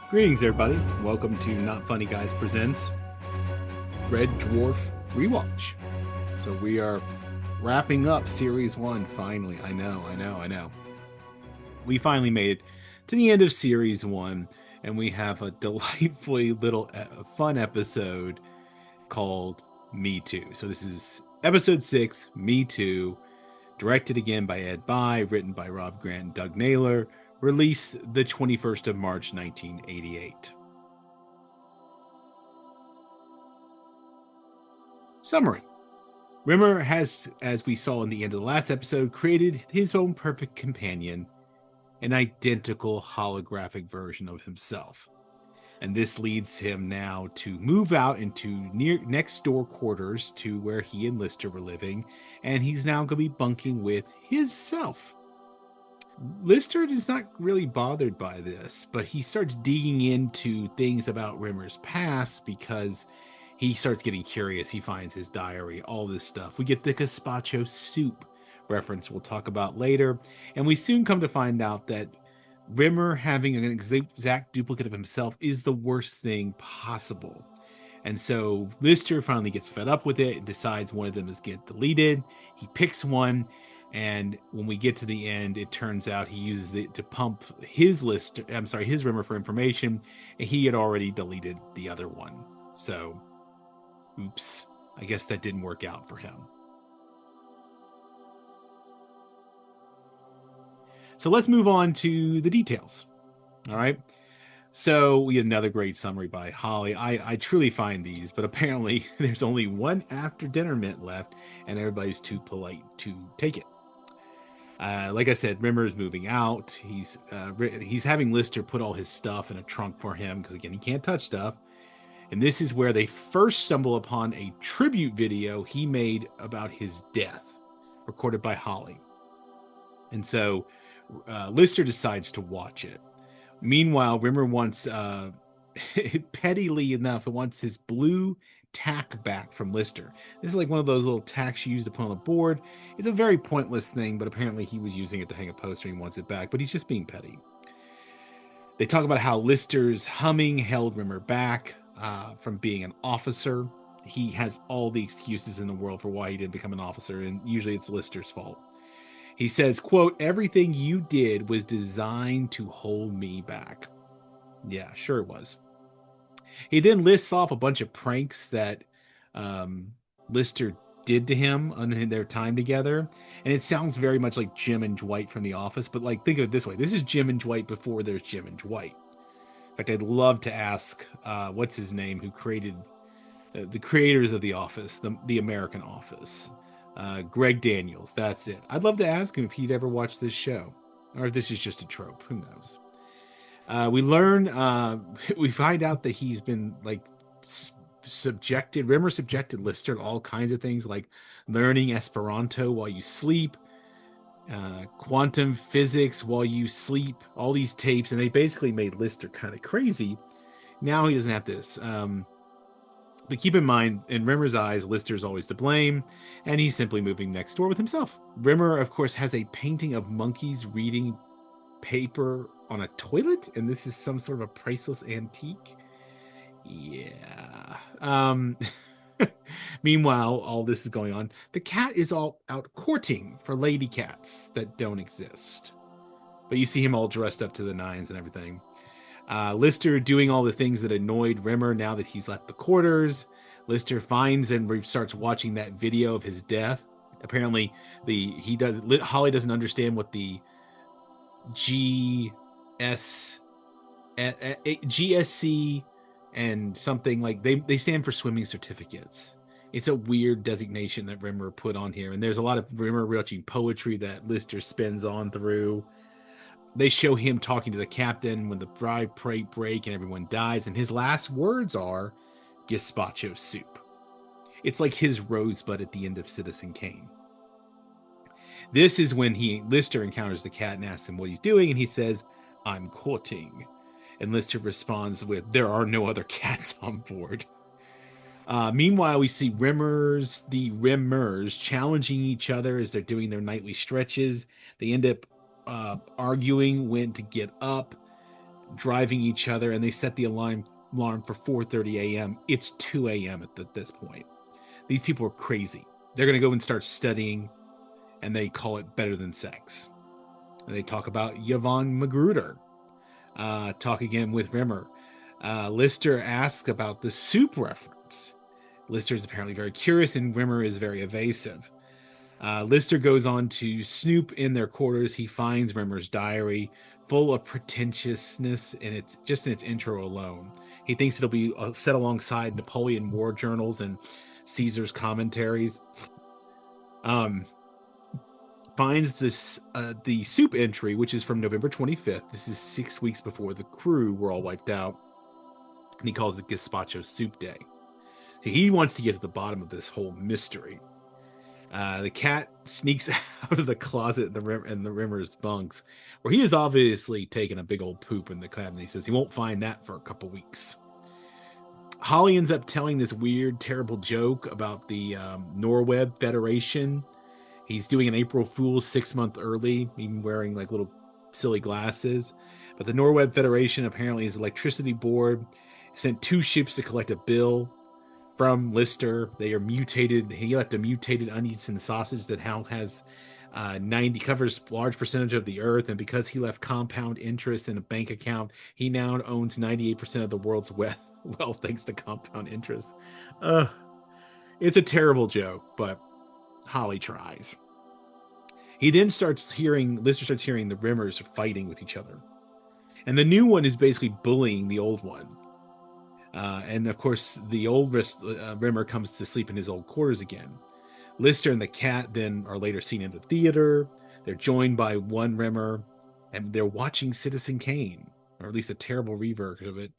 Greetings, everybody. Welcome to Not Funny Guys Presents Red Dwarf Rewatch. So we are wrapping up Series 1, finally. I know. We finally made it to the end of Series 1, and we have a delightfully little fun episode called Me2. So this is Episode 6, Me2, directed again by Ed By, written by Rob Grant and Doug Naylor, released the 21st of March, 1988. Summary. Rimmer has, as we saw in the end of the last episode, created his own perfect companion, an identical holographic version of himself. And this leads him now to move out into next door quarters to where he and Lister were living, and he's now going to be bunking with his self. Lister is not really bothered by this, but he starts digging into things about Rimmer's past because he starts getting curious. He finds his diary, all this stuff. We get the gazpacho soup reference we'll talk about later, and we soon come to find out that Rimmer having an exact duplicate of himself is the worst thing possible. And so Lister finally gets fed up with it and decides one of them is get deleted. He picks one, and when we get to the end, it turns out he uses it to pump his his Rimmer for information, and he had already deleted the other one. So, oops, I guess that didn't work out for him. So let's move on to the details. All right. So we had another great summary by Holly. I truly find these, but apparently there's only one after dinner mint left, and everybody's too polite to take it. Like I said, Rimmer is moving out. He's having Lister put all his stuff in a trunk for him because again he can't touch stuff. And this is where they first stumble upon a tribute video he made about his death, recorded by Holly. And so Lister decides to watch it. Meanwhile, Rimmer wants, pettily enough, wants his blue tack back from Lister. This is like one of those little tacks you use to put on a board. It's a very pointless thing, but apparently he was using it to hang a poster and he wants it back, but he's just being petty. They talk about how Lister's humming held Rimmer back from being an officer. He has all the excuses in the world for why he didn't become an officer, and usually it's Lister's fault. He says, quote, "Everything you did was designed to hold me back." Yeah, sure it was. He then lists off a bunch of pranks that Lister did to him in their time together. And it sounds very much like Jim and Dwight from The Office. But like, think of it this way. This is Jim and Dwight before there's Jim and Dwight. In fact, I'd love to ask, what's his name, who created the creators of The Office, the American Office. Greg Daniels, that's it. I'd love to ask him if he'd ever watched this show, or if this is just a trope. Who knows? We learn, we find out that he's been like Rimmer subjected Lister to all kinds of things, like learning Esperanto while you sleep, quantum physics while you sleep, all these tapes, and they basically made Lister kind of crazy. Now he doesn't have this. But keep in mind, in Rimmer's eyes, Lister's always to blame, and he's simply moving next door with himself. Rimmer, of course, has a painting of monkeys reading paper on a toilet, and this is some sort of a priceless antique. Yeah. Meanwhile, all this is going on. The cat is all out courting for lady cats that don't exist. But you see him all dressed up to the nines and everything. Lister doing all the things that annoyed Rimmer now that he's left the quarters. Lister finds and starts watching that video of his death. Apparently, Holly doesn't understand what the GSC and something like they stand for swimming certificates. It's a weird designation that Rimmer put on here, and there's a lot of Rimmer reaching poetry that Lister spins on through. They show him talking to the captain when the fry break and everyone dies, and his last words are gazpacho soup. It's like his rosebud at the end of Citizen Kane. This is when Lister encounters the cat and asks him what he's doing, and he says, "I'm courting." And Lister responds with, "There are no other cats on board." Meanwhile, we see the Rimmers challenging each other as they're doing their nightly stretches. They end up arguing when to get up, driving each other, and they set the alarm for 4:30 a.m. It's 2 a.m. at this point. These people are crazy. They're going to go and start studying, and they call it better than sex. And they talk about Yvonne Magruder. Talk again with Rimmer. Lister asks about the soup reference. Lister is apparently very curious, and Rimmer is very evasive. Lister goes on to snoop in their quarters. He finds Rimmer's diary, full of pretentiousness, and it's just in its intro alone. He thinks it'll be set alongside Napoleon War journals and Caesar's commentaries. Finds this the soup entry, which is from November 25th. This is 6 weeks before the crew were all wiped out, and he calls it Gazpacho Soup Day. He wants to get to the bottom of this whole mystery. The cat sneaks out of the closet in the Rimmer's bunks, where he has obviously taken a big old poop in the cabinet. He says he won't find that for a couple weeks. Holly ends up telling this weird, terrible joke about the Norweb Federation. He's doing an April Fool's 6 months early, even wearing like little silly glasses. But the Norweb Federation apparently is electricity board. Sent 2 ships to collect a bill from Lister. They are mutated. He left a mutated uneaten sausage that has 90 covers large percentage of the earth, and because he left compound interest in a bank account, he now owns 98% of the world's wealth thanks to compound interest. It's a terrible joke, but Holly tries. He then Lister starts hearing the Rimmers fighting with each other, and the new one is basically bullying the old one. And of course, the old Rimmer comes to sleep in his old quarters again. Lister and the cat then are later seen in the theater. They're joined by one Rimmer, and they're watching Citizen Kane, or at least a terrible rework of it.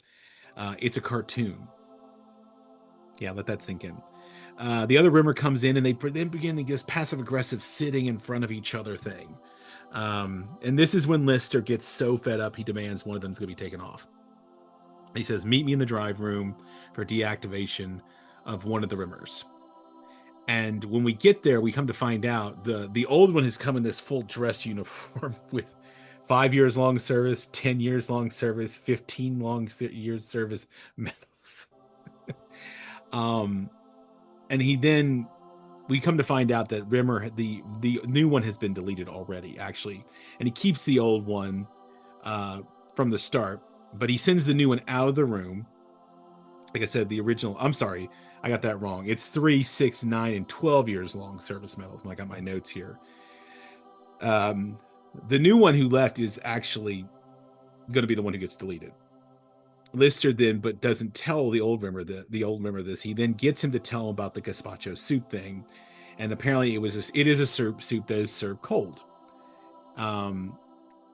It's a cartoon. Yeah, let that sink in. The other Rimmer comes in, and they then begin this passive-aggressive sitting in front of each other thing. And this is when Lister gets so fed up, he demands one of them's going to be taken off. He says, meet me in the drive room for deactivation of one of the Rimmers. And when we get there, we come to find out the old one has come in this full dress uniform with 5 years long service, 10 years long service, 15 years service medals. And we come to find out that Rimmer, the new one has been deleted already, actually. And he keeps the old one from the start. But he sends the new one out of the room. Like I said, the original, I'm sorry, I got that wrong. It's 3, 6, 9, and 12 years long service medals. I got my notes here. The new one who left is actually going to be the one who gets deleted. Lister then, but doesn't tell the old Rimmer this. He then gets him to tell him about the gazpacho soup thing. And apparently it is a soup that is served cold.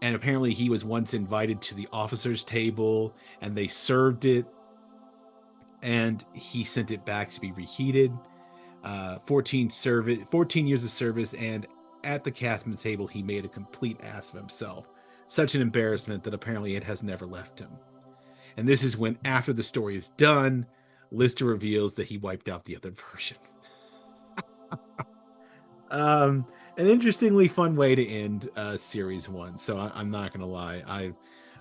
And apparently he was once invited to the officers' table, and they served it, and he sent it back to be reheated. 14 years of service, and at the captain's table, he made a complete ass of himself. Such an embarrassment that apparently it has never left him. And this is when, after the story is done, Lister reveals that he wiped out the other version. An interestingly fun way to end series 1. So I'm not gonna lie,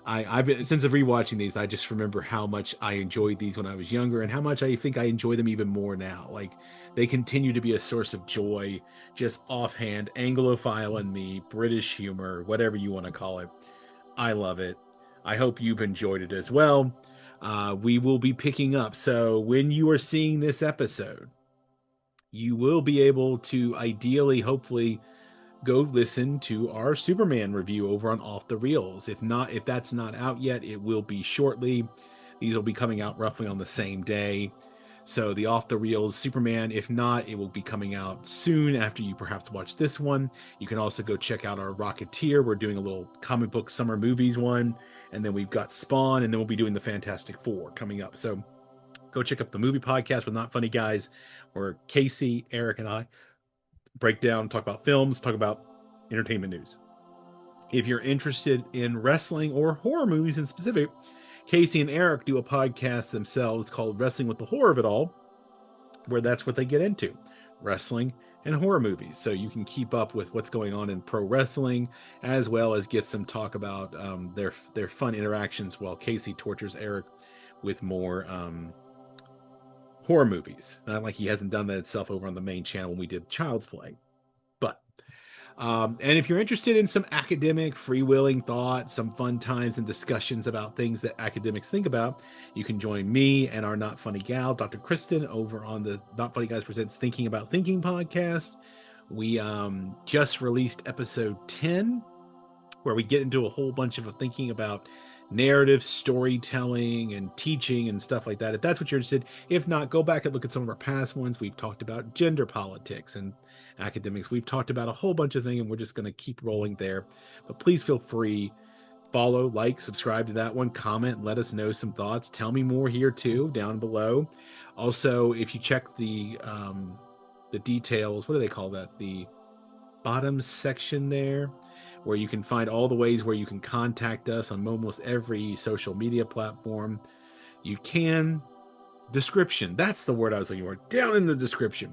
I've been, since of rewatching these, I just remember how much I enjoyed these when I was younger, and how much I think I enjoy them even more now. Like, they continue to be a source of joy, just offhand, Anglophile in me, British humor, whatever you want to call it. I love it. I hope you've enjoyed it as well. We will be picking up. So when you are seeing this episode, you will be able to ideally, hopefully, go listen to our Superman review over on Off the Reels. If that's not out yet, it will be shortly. These will be coming out roughly on the same day. So the Off the Reels Superman, if not, it will be coming out soon after you perhaps watch this one. You can also go check out our Rocketeer. We're doing a little comic book summer movies one. And then we've got Spawn, and then we'll be doing the Fantastic Four coming up. So go check up the movie podcast with Not Funny Guys, where Casey, Eric, and I break down, talk about films, talk about entertainment news. If you're interested in wrestling or horror movies in specific, Casey and Eric do a podcast themselves called Wrestling with the Horror of It All, where that's what they get into. Wrestling and horror movies, so you can keep up with what's going on in pro wrestling, as well as get some talk about their fun interactions while Casey tortures Eric with more horror movies. Not like he hasn't done that itself over on the main channel when we did Child's Play. But and if you're interested in some academic, freewheeling thought, some fun times and discussions about things that academics think about, you can join me and our Not Funny gal, Dr. Kristen, over on the Not Funny Guys Presents Thinking About Thinking podcast. We just released episode 10, where we get into a whole bunch of thinking about narrative storytelling and teaching and stuff like that. If that's what you're interested, if not, go back and look at some of our past ones. We've talked about gender politics and academics. We've talked about a whole bunch of things, and we're just going to keep rolling there. But please feel free, follow, like, subscribe to that one, comment, let us know some thoughts. Tell me more here too, down below. Also, if you check the details, what do they call that? The bottom section there, where you can find all the ways where you can contact us on almost every social media platform. You can, description, that's the word I was looking for, down in the description.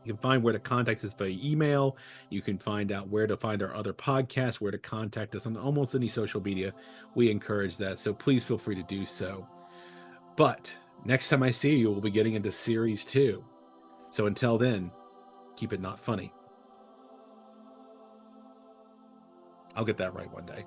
You can find where to contact us via email. You can find out where to find our other podcasts, where to contact us on almost any social media. We encourage that, so please feel free to do so. But next time I see you, we'll be getting into series 2. So until then, keep it not funny. I'll get that right one day.